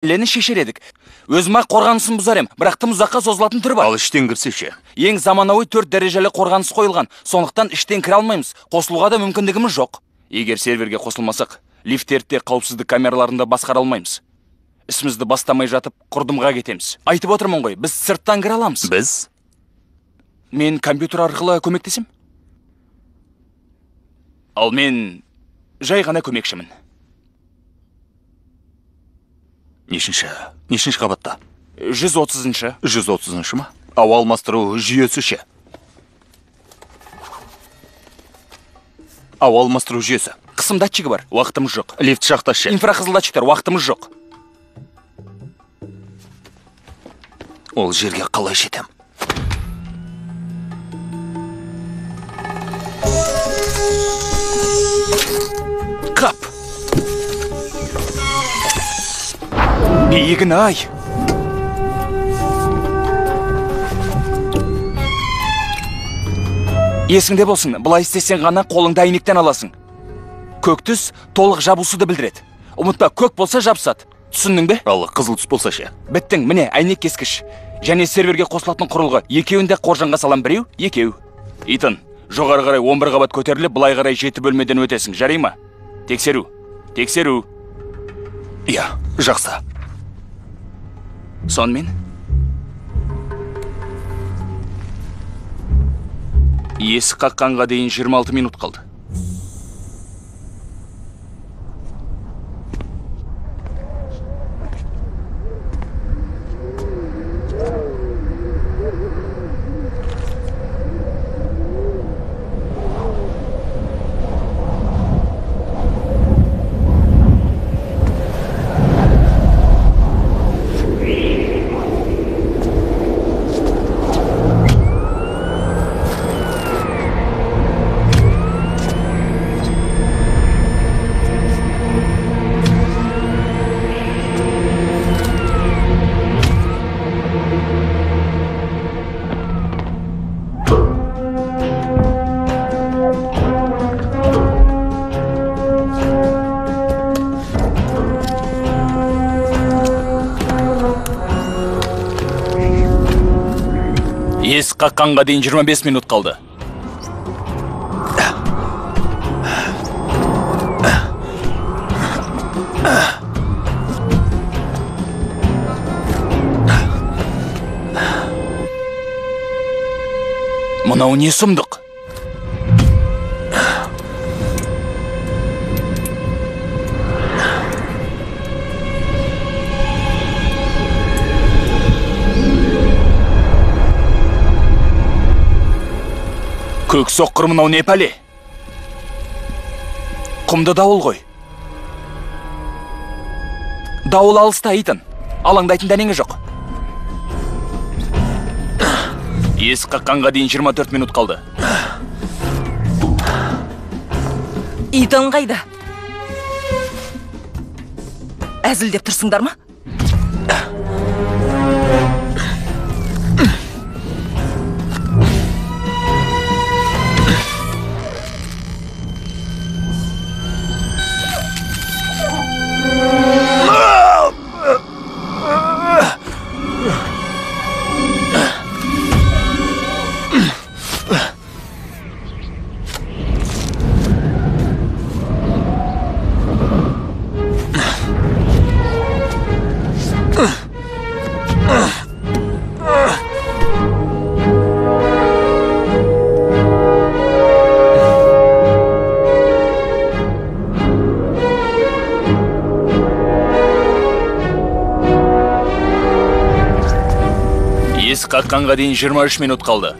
Лені шешер едік. Өзіма қорғанысын бұзар ем, бірақ тым ұзаққа созылатын түрі бар. Ал іштен кірсеше. Ең заманауи 4 дәрежелі қорғаныс қойылған. Сондықтан іштен кіре алмаймыз. Қосылуға да мүмкіндігіміз жоқ. Егер серверге қосылмасақ, лифттерде қауіпсіздік камераларында басқара алмаймыз. Ісімізді бастамай жатып, құрдымға кетеміз. Айтып отырмын ғой, біз сырттан кіре аламыз. Біз? Мен компьютер арқылы көмектесем? Ал мен жай ғана көмекшімін. Нешінші қабатта? 130-шы. 130-шы ма? Ауа алмастыру жүйесі ше? Ауа алмастыру жүйесі. Қысым датчигі бар, уақытымыз жоқ. Лифт шахта ше? Инфрақызыл датчиктер, уақытымыз жоқ. Ол жерге қалай жетем? Қап! Биігін ай! Есіңде болсын, бұлай істесең ғана қолыңды әйнектен аласың. Көк түс толық жабусуды білдіреді. Ұмытпа, көк болса жабысады. Түсіндің бе? Ал қызыл түс болса ше? Біттің, міне, әйнек кескіш. Және серверге қосылатын құрылғы. Екеуінде қоржанға салам, біреу, екеу. Итан, жоғары қарай 11 қабат көтеріліп, бұлай қарай 7 бөлмеден өтесің. Жарай ма? Тексеру. Иә, жақсы. Сонымен? Есік қаққанға дейін 26 минут қалды. Есік қаққанға дейін 25 минут қалды. Мынау не сұмдық? Көк соққыр, мынау не пәле? Құмды дауыл ғой. Дауыл алыста, Итан. Алаңдайтын дәнеңе жоқ. Есік қаққанға дейін 24 минут қалды. Итан қайда? Әзілдеп тұрсыңдар ма? Есік қаққанға дейін 23 минут қалды.